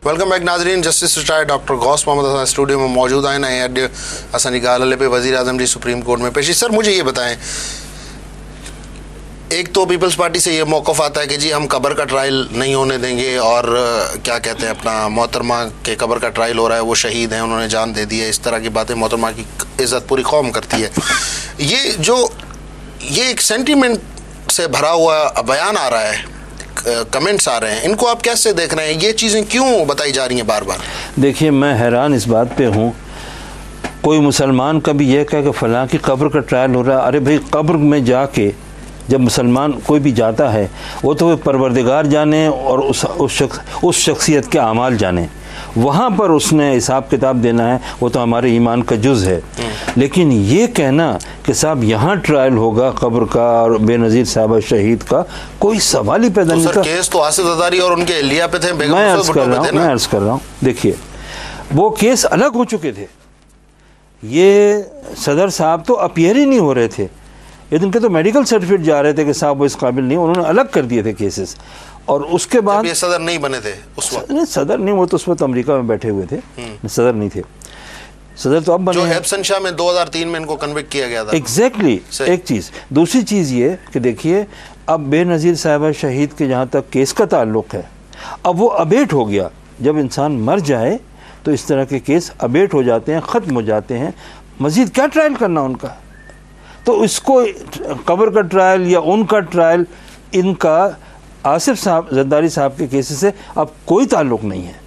Welcome back नाज़रीन। Justice retired doctor Ghaus Mohammad studio में मौजूद आए ना अॼु असांजी ॻाल्हि पे वज़ीर आज़म जी सुप्रीम कोर्ट में पेशी। सर मुझे ये बताएं, एक तो पीपल्स पार्टी से ये मौक़िफ़ आता है कि जी हम कब्र का ट्रायल नहीं होने देंगे और क्या कहते हैं अपना मोहतरमा के कब्र का ट्रायल हो रहा है, वो शहीद हैं, उन्होंने जान दे दी है, इस तरह की बातें मोहतरमा की इज़्ज़त पूरी कौम करती है। ये एक सेंटीमेंट से भरा हुआ बयान आ रहा है, कमेंट्स आ रहे हैं, इनको आप कैसे देख रहे हैं? ये चीज़ें क्यों बताई जा रही हैं बार बार? देखिए, मैं हैरान इस बात पे हूँ, कोई मुसलमान कभी यह कहे कि फ़लाँ की कब्र का ट्रायल हो रहा है। अरे भाई, कब्र में जाके जब मुसलमान कोई भी जाता है वो तो परवरदिगार जाने और उस शख्सियत के अमाल जाने, वहाँ पर उसने हिसाब किताब देना है, वो तो हमारे ईमान का जुज़ है। लेकिन ये कहना कि साहब यहाँ ट्रायल होगा कब्र का और बेनज़ीर साहब शहीद का, कोई सवाल ही पैदा नहीं था। केस तो आसिफ ज़रदारी और उनके एहलिया पे थे। मैं अर्ज़ कर रहा हूँ, देखिए वो केस अलग हो चुके थे, ये सदर साहब तो अपीयर ही नहीं हो रहे थे, ये इनके तो मेडिकल सर्टिफिकेट जा रहे थे कि साहब वो इस काबिल नहीं, उन्होंने अलग कर दिए थे केसेस। और उसके बाद ये सदर नहीं बने थे उस वक्त। नहीं, सदर नहीं, वो तो उस वक्त अमेरिका में बैठे हुए थे, सदर नहीं थे। सदर तो अब बने, जो एहसन शाह में 2003 में इनको कन्विक्ट किया गया था। एग्जैक्टली एक चीज़। दूसरी चीज़ ये कि देखिए, अब बेनज़ीर साहिबा शहीद के जहाँ तक केस का ताल्लुक़ है, अब वो अबेट हो गया। जब इंसान मर जाए तो इस तरह के केस अबेट हो जाते हैं, ख़त्म हो जाते हैं, मज़ीद क्या ट्रायल करना उनका। तो इसको कब्र का ट्रायल या उनका ट्रायल, इनका आसिफ साहब ज़रदारी साहब के केसेस से अब कोई ताल्लुक़ नहीं है।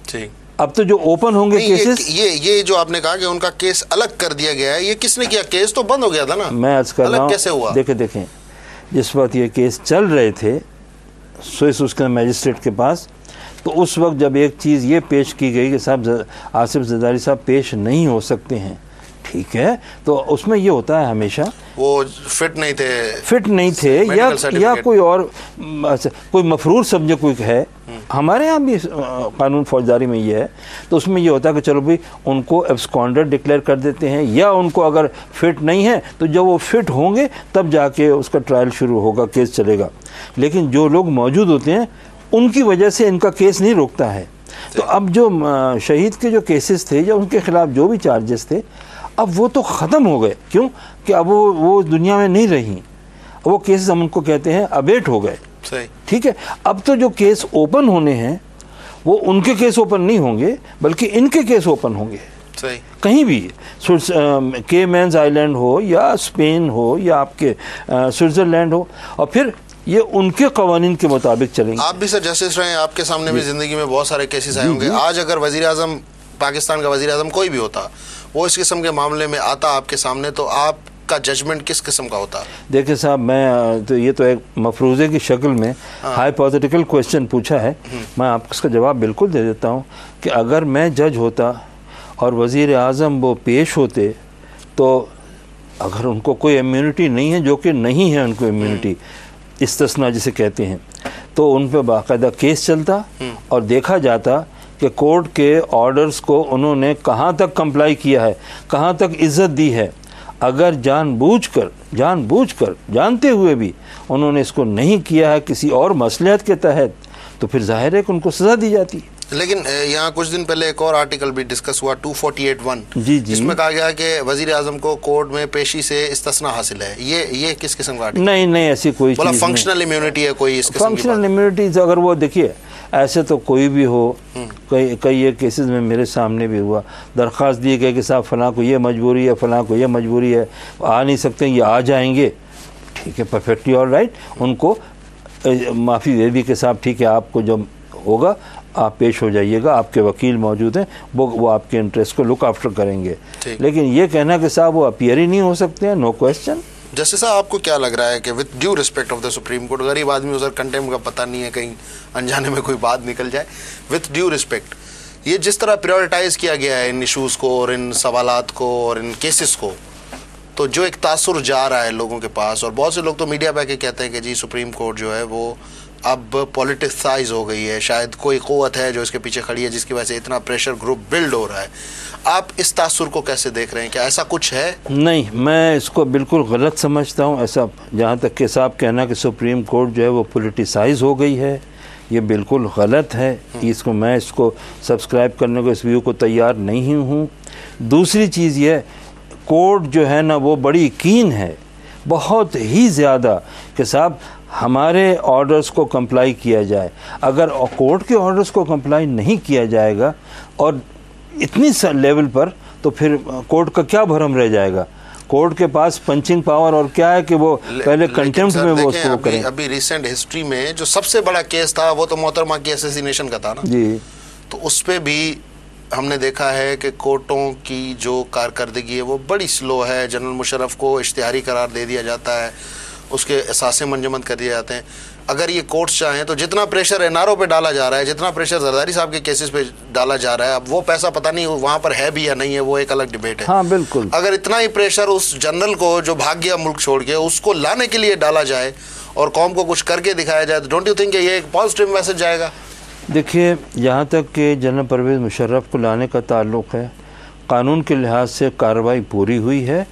ठीक, अब तो जो ओपन होंगे केसेस, ये जो आपने कहा कि उनका केस अलग कर दिया गया है, ये किसने किया? केस तो बंद हो गया था ना। मैं अर्ज़ कर रहा हूँ, कैसे हुआ? देखें, जिस वक्त ये केस चल रहे थे स्विस उसके मैजिस्ट्रेट के पास, तो उस वक्त जब एक चीज़ ये पेश की गई कि साहब आसिफ ज़रदारी साहब पेश नहीं हो सकते हैं, ठीक है, तो उसमें ये होता है हमेशा वो फिट नहीं थे या कोई और कोई मफरूर समझे कोई है, हमारे यहाँ भी कानून फौजदारी में ये है, तो उसमें ये होता है कि चलो भाई उनको एब्सकॉन्डर डिक्लेयर कर देते हैं, या उनको अगर फिट नहीं है तो जब वो फिट होंगे तब जाके उसका ट्रायल शुरू होगा, केस चलेगा। लेकिन जो लोग मौजूद होते हैं उनकी वजह से इनका केस नहीं रुकता है। तो अब जो शहीद के जो केसेस थे या उनके खिलाफ जो भी चार्जेस थे, अब वो तो ख़त्म हो गए। क्यों कि अब वो दुनिया में नहीं रही, वो केसेस हम उनको कहते हैं अबेट हो गए। ठीक है, अब तो जो केस ओपन होने हैं वो उनके केस ओपन नहीं होंगे, बल्कि इनके केस ओपन होंगे। सही, कहीं भी केमैन्स आइलैंड हो या स्पेन हो या आपके स्विट्ज़रलैंड हो, और फिर ये उनके कवानीन के मुताबिक चलेंगे। आप भी सर जस्टिस रहे हैं, आपके सामने भी ज़िंदगी में बहुत सारे केसेस आए होंगे। आज अगर वज़ीर आज़म, पाकिस्तान का वज़ीर आज़म कोई भी होता, वो इस किस्म के मामले में आता आपके सामने, तो आपका जजमेंट किस किस्म का होता? देखिए साहब, मैं तो ये तो एक मफरूज़े की शक्ल में हाइपोथेटिकल क्वेश्चन पूछा है, मैं आपको इसका जवाब बिल्कुल दे देता हूँ कि अगर मैं जज होता और वज़ीर आज़म वो पेश होते, तो अगर उनको कोई इम्यूनिटी नहीं है, जो कि नहीं है उनको इम्यूनिटी, इस्तिस्ना जिसे कहते हैं, तो उन पर बाकायदा केस चलता और देखा जाता कि कोर्ट के ऑर्डर्स को उन्होंने कहाँ तक कंप्लाई किया है, कहाँ तक इज़्ज़त दी है। अगर जानबूझकर जानते हुए भी उन्होंने इसको नहीं किया है किसी और मसलहत के तहत, तो फिर जाहिर है कि उनको सज़ा दी जाती है। लेकिन यहाँ कुछ दिन पहले एक और आर्टिकल भी डिस्कस हुआ 248(1), जिसमें कहा गया कि वज़ीर आज़म को कोर्ट में पेशी से इस्तिस्ना हासिल है। ये किस किस्म का आर्टिकल? नहीं, ऐसी कोई चीज़ नहीं। फंक्शनल इम्यूनिटी है कोई इस किस्म की? फंक्शनल इम्यूनिटी अगर वो देखिए, ऐसे तो कोई भी हो, कई ये केसेस में मेरे सामने भी हुआ, दरख्वास्त दी गई कि साहब फ़लाँ को ये मजबूरी है, फ़लाँ को ये मजबूरी है, आ नहीं सकते, ये आ जाएंगे, ठीक है, परफेक्टली ऑल राइट, उनको माफ़ी दे दी कि साहब ठीक है, आपको जब होगा आप पेश हो जाइएगा, आपके वकील मौजूद हैं, वो आपके इंटरेस्ट को लुक आफ्टर करेंगे। लेकिन ये कहना कि साहब वो अपीयर ही नहीं हो सकते हैं, नो क्वेश्चन। जस्टिस साहब, आपको क्या लग रहा है कि with due respect of the supreme court, गरीब आदमी उधर कंटेम्प्ट का पता नहीं है, कहीं अनजाने में कोई बात निकल जाए, विद ड्यू रिस्पेक्ट, ये जिस तरह प्रायोरिटाइज किया गया है इन इशूज़ को और इन सवालात को और इन केसेस को, तो जो एक तासुर जा रहा है लोगों के पास, और बहुत से लोग तो मीडिया पे कहते हैं कि जी सुप्रीम कोर्ट जो है वो अब पॉलिटिसाइज हो गई है, शायद कोई क़ुव्वत है जो इसके पीछे खड़ी है जिसकी वजह से इतना प्रेशर ग्रुप बिल्ड हो रहा है। आप इस तासुर को कैसे देख रहे हैं? क्या ऐसा कुछ है? नहीं, मैं इसको बिल्कुल गलत समझता हूँ। ऐसा जहाँ तक कि साहब कहना कि सुप्रीम कोर्ट जो है वो पॉलिटिसाइज हो गई है, ये बिल्कुल गलत है। इसको सब्सक्राइब करने को, इस व्यू को तैयार नहीं हूँ। दूसरी चीज़ ये, कोर्ट जो है ना वो बड़ी कीन है, बहुत ही ज़्यादा, कि साहब हमारे ऑर्डर्स को कंप्लाई किया जाए। अगर कोर्ट के ऑर्डर्स को कंप्लाई नहीं किया जाएगा और इतनी लेवल पर, तो फिर कोर्ट का क्या भरम रह जाएगा। कोर्ट के पास पंचिंग पावर और क्या है कि वो पहले कंटेम्प्ट में वो उसको करें। अभी रिसेंट हिस्ट्री में जो सबसे बड़ा केस था वो तो मोहतरमा की असैसिनेशन का था ना जी। तो उस पे भी हमने देखा है कि कोर्टों की जो कारकर्दगी है वो बड़ी स्लो है। जनरल मुशर्रफ को इश्तिहारी करार दे दिया जाता है, उसके एहसासे मंजमद कर दिए जाते हैं। अगर ये कोर्ट्स चाहें तो जितना प्रेशर एनआरओ पे डाला जा रहा है, जितना प्रेशर जरदारी साहब के केसेस पे डाला जा रहा है, अब वो पैसा पता नहीं वहाँ पर है भी या नहीं है, वो एक अलग डिबेट है। हाँ बिल्कुल। अगर इतना ही प्रेशर उस जनरल को जो भाग गया मुल्क छोड़ के, उसको लाने के लिए डाला जाए और कौम को कुछ करके दिखाया जाए, तो डोंट यू थिंक ये एक पॉजिटिव मैसेज जाएगा? देखिए, जहाँ तक कि जनरल परवेज़ मुशर्रफ को लाने का ताल्लुक़ है, कानून के लिहाज से कार्रवाई पूरी हुई है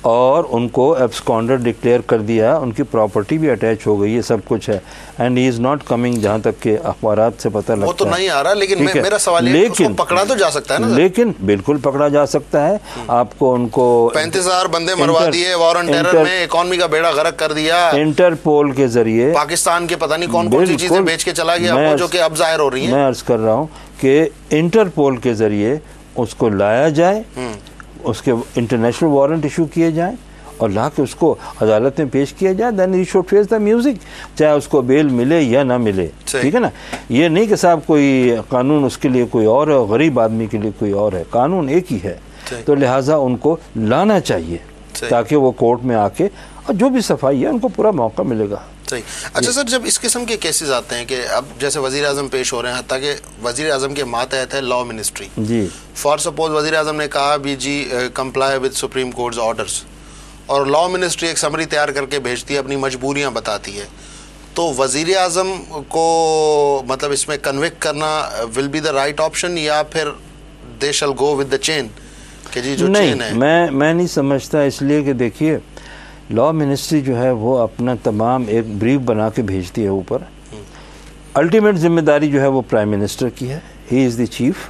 और उनको एब्सकॉन्डर डिक्लेयर कर दिया, उनकी प्रॉपर्टी भी अटैच हो गई है, सब कुछ है, and he is not coming, जहाँ तक के अखबारात से पता लगता है। वो तो नहीं आ रहा, लेकिन मेरा सवाल है, उसको पकड़ा तो जा सकता है ना? लेकिन बिल्कुल पकड़ा जा सकता है। आपको उनको 35,000 बंदे मरवा दिए, वॉर ऑन टेरर में इकोनॉमी का बेड़ा गर्क कर दिया, इंटरपोल के जरिए पाकिस्तान के पता नहीं कौन कौन सी चीजें बेच के चला गया, वो जो कि अब जाहिर हो रही है। मैं अर्ज कर रहा हूँ कि इंटरपोल के जरिए उसको लाया जाए, उसके इंटरनेशनल वारंट इशू किए जाए और ला के उसको अदालत में पेश किया जाए, then he should face the music, चाहे उसको बेल मिले या ना मिले। ठीक है ना? ये नहीं कि साहब कोई कानून उसके लिए कोई और है, गरीब आदमी के लिए कोई और है, कानून एक ही है। तो लिहाजा उनको लाना चाहिए ताकि वो कोर्ट में आके, और जो भी सफाई है उनको पूरा मौका मिलेगा। सही। अच्छा सर, जब इस किस्म के केसेस आते हैं कि अब जैसे वज़ीर आज़म पेश हो रहे हैं, हत्ता कि वज़ीर आज़म के मातहत है लॉ मिनिस्ट्री जी, फॉर सपोज वज़ीर आज़म ने कहा भी जी comply with supreme court's orders, और लॉ मिनिस्ट्री एक समरी तैयार करके भेजती है, अपनी मजबूरियां बताती है, तो वज़ीर आज़म को मतलब इसमें कन्विक्ट करना will be the right option, या फिर दे शैल गो विद द चेन कि जी जो चेन है? मैं नहीं समझता, इसलिए कि देखिए लॉ मिनिस्ट्री जो है वो अपना तमाम एक ब्रीफ बना के भेजती है ऊपर, अल्टीमेट जिम्मेदारी जो है वो प्राइम मिनिस्टर की है, ही इज़ द चीफ,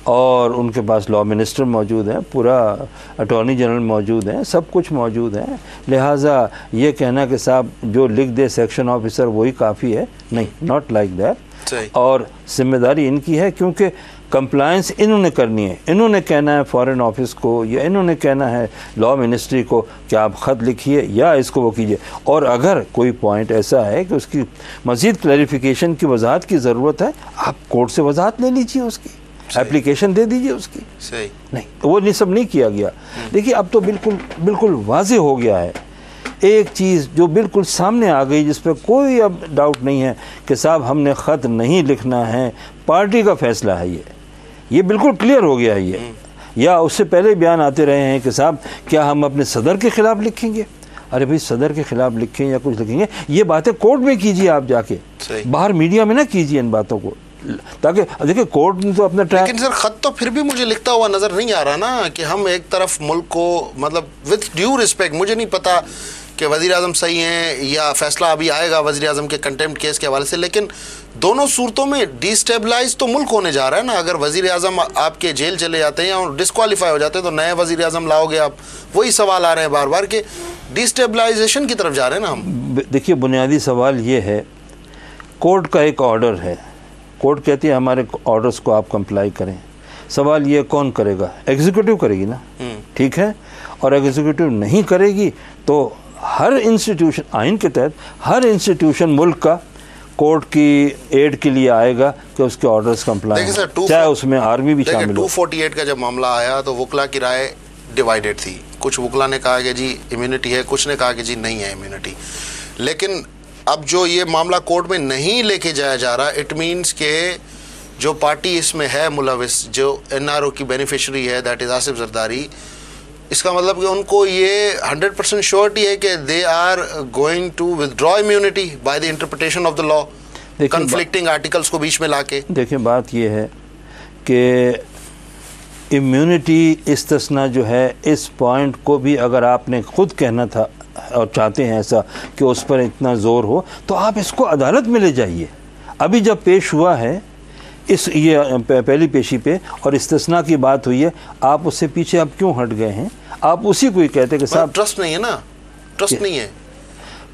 और उनके पास लॉ मिनिस्टर मौजूद हैं, पूरा अटॉर्नी जनरल मौजूद हैं, सब कुछ मौजूद है। लिहाजा ये कहना कि साहब जो लिख दे सेक्शन ऑफिसर वही काफ़ी है, नहीं, नॉट लाइक दैट। और जिम्मेदारी इनकी है, क्योंकि कंप्लायंस इन्होंने करनी है, इन्होंने कहना है फॉरेन ऑफिस को, या इन्होंने कहना है लॉ मिनिस्ट्री को कि आप ख़त लिखिए या इसको वो कीजिए, और अगर कोई पॉइंट ऐसा है कि उसकी मज़ीद क्लैरिफिकेशन की वजाहत की ज़रूरत है, आप कोर्ट से वजाहत ले लीजिए, उसकी एप्लीकेशन दे दीजिए उसकी। सही। नहीं, वो सब नहीं किया गया। देखिए अब तो बिल्कुल वाज़ेह हो गया है, एक चीज़ जो बिल्कुल सामने आ गई, जिस पर कोई अब डाउट नहीं है कि साहब हमने ख़त नहीं लिखना है, पार्टी का फैसला है, ये बिल्कुल क्लियर हो गया है ये। या उससे पहले बयान आते रहे हैं कि साहब क्या हम अपने सदर के ख़िलाफ़ लिखेंगे? अरे भाई, सदर के ख़िलाफ़ लिखें या कुछ लिखेंगे, ये बातें कोर्ट में कीजिए, आप जाके बाहर मीडिया में ना कीजिए इन बातों को, ताकि देखिए कोर्ट ने तो अपना ट्रैक। लेकिन सर खत तो फिर भी मुझे लिखता हुआ नज़र नहीं आ रहा ना, कि हम एक तरफ मुल्क को, मतलब विद ड्यू रिस्पेक्ट, मुझे नहीं पता कि वज़ीर आज़म सही हैं या फैसला अभी आएगा वज़ीर आज़म के कंटेम्प्ट केस के हवाले से, लेकिन दोनों सूरतों में डिस्टेबलाइज तो मुल्क होने जा रहा है ना। अगर वज़ीर आज़म आपके जेल चले जाते हैं या डिस्क्वालीफाई हो जाते हैं, तो नए वज़ीर आज़म लाओगे आप, वही सवाल आ रहे हैं बार बार के डिस्टेबलाइजेशन की तरफ जा रहे हैं ना हम। देखिए, बुनियादी सवाल ये है, कोर्ट का एक ऑर्डर है, कोर्ट कहती है हमारे ऑर्डर्स को आप कंप्लाई करें। सवाल ये कौन करेगा? एग्जीक्यूटिव करेगी ना, ठीक है, और एग्जीक्यूटिव नहीं करेगी तो हर इंस्टीट्यूशन, आइन के तहत हर इंस्टीट्यूशन मुल्क का कोर्ट की एड के लिए आएगा कि उसके ऑर्डर्स कंप्लाई, चाहे उसमें आर्मी भी शामिल हो। 248 का जब मामला आया तो वकला की राय डिवाइडेड थी, कुछ वकला ने कहा कि जी इम्यूनिटी है, कुछ ने कहा कि जी नहीं है इम्यूनिटी। लेकिन अब जो ये मामला कोर्ट में नहीं लेके जाया जा रहा, इट मीन्स के जो पार्टी इसमें है मुलविस, जो एनआरओ की बेनिफिशरी है, दैट इज आसिफ जरदारी, इसका मतलब कि उनको ये 100% श्योरिटी है कि they are going to withdraw immunity by the interpretation of the law, conflicting articles को बीच में लाके। देखिए, बात ये है कि इम्यूनिटी इस्तिस्ना जो है, इस पॉइंट को भी अगर आपने खुद कहना था और चाहते हैं ऐसा कि उस पर इतना ज़ोर हो, तो आप इसको अदालत में ले जाइए। अभी जब पेश हुआ है इस ये पहली पेशी पे और इस्तिस्ना की बात हुई है, आप उससे पीछे आप क्यों हट गए हैं? आप उसी को ही कहते कि साहब ट्रस्ट नहीं है ना, ट्रस्ट नहीं है।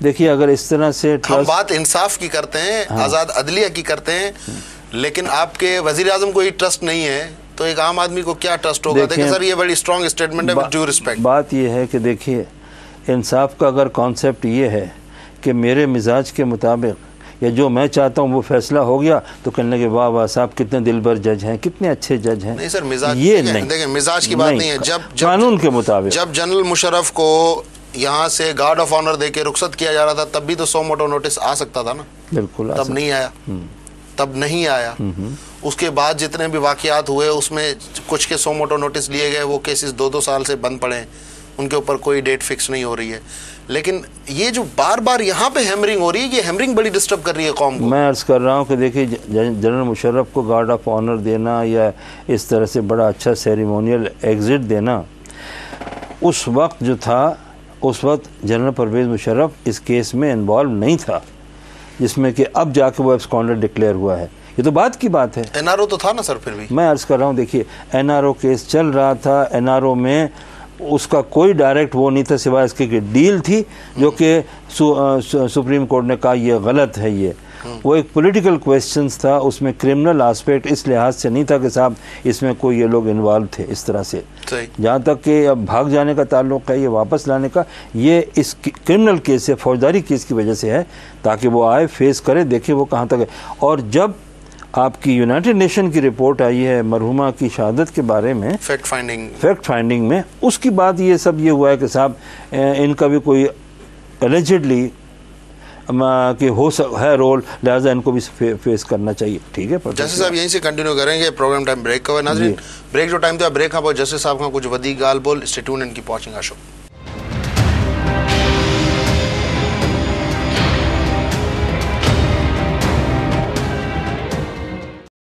देखिए अगर इस तरह से हम बात इंसाफ की करते हैं, हाँ। आज़ाद अदलिया की करते हैं, लेकिन आपके वजीर आजम को ही ट्रस्ट नहीं है तो एक आम आदमी को क्या ट्रस्ट होगा? देखिए सर, ये बड़ी स्ट्रॉन्ग स्टेटमेंट है, विद ड्यू रिस्पेक्ट। बात ये है कि देखिए इंसाफ का अगर कॉन्सेप्ट ये है कि मेरे मिजाज के मुताबिक या जो मैं चाहता हूँ वो फैसला हो गया, तो कहने के वाह वाह साहब कितने दिलबर जज हैं, कितने अच्छे जज हैं। नहीं सर, मिजाज ये नहीं, देखिए मिजाज की बात नहीं है। जब कानून के मुताबिक जब जनरल मुशर्रफ को यहाँ से गार्ड ऑफ ऑनर देके रुखसत किया जा रहा था, तब भी तो 100 मोटो नोटिस आ सकता था ना। बिल्कुल, तब नहीं आया, तब नहीं आया। उसके बाद जितने भी वाकयात हुए उसमें कुछ के 100 मोटो नोटिस लिए गए, वो केसेस 2-2 साल से बंद पड़े हैं, उनके ऊपर कोई डेट फिक्स नहीं हो रही है। लेकिन ये जो बार बार यहाँ पे हैमरिंग हो रही है, ये हैमरिंग बड़ी डिस्टर्ब कर रही है कौम को। मैं अर्ज़ कर रहा हूँ कि देखिए जनरल मुशर्रफ को गार्ड ऑफ ऑनर देना या इस तरह से बड़ा अच्छा सेरेमोनियल एग्जिट देना, उस वक्त जो था, उस वक्त जनरल परवेज़ मुशर्रफ इस केस में इन्वॉल्व नहीं था, जिसमें कि अब जाके वो एब्सकॉन्डेड डिक्लेयर हुआ है। ये तो बात की बात है। एनआरओ तो था ना सर, फिर भी मैं अर्ज़ कर रहा हूँ, देखिए एनआरओ केस चल रहा था, एनआरओ में उसका कोई डायरेक्ट वो नहीं था सिवाय इसके कि डील थी जो कि सुप्रीम कोर्ट ने कहा ये गलत है। ये वो एक पॉलिटिकल क्वेश्चंस था, उसमें क्रिमिनल एस्पेक्ट इस लिहाज से नहीं था कि साहब इसमें कोई ये लोग इन्वॉल्व थे इस तरह से। जहाँ तक कि अब भाग जाने का ताल्लुक है, ये वापस लाने का, ये इस क्रिमिनल केस से, फौजदारी केस की वजह से है, ताकि वो आए, फेस करे, देखे वो कहाँ तक है। और जब आपकी यूनाइटेड नेशन की रिपोर्ट आई है मरहुमा की शहादत के बारे में, फैक्ट फाइंडिंग में, उसकी बाद ये सब ये हुआ है कि साहब इनका भी कोई एलिजिडली कि है रोल, लिहाजा इनको भी फेस करना चाहिए। ठीक है जस्टिस साहब, यहीं से कंटिन्यू करेंगे, प्रोग्राम टाइम ब्रेक का नाज़रीन, ब्रेक जो टाइम था ब्रेक खां पोइ जस्टिस साहब का कुछ वधीक ॻाल्हि ॿोल, stay tuned in, keep watching our show.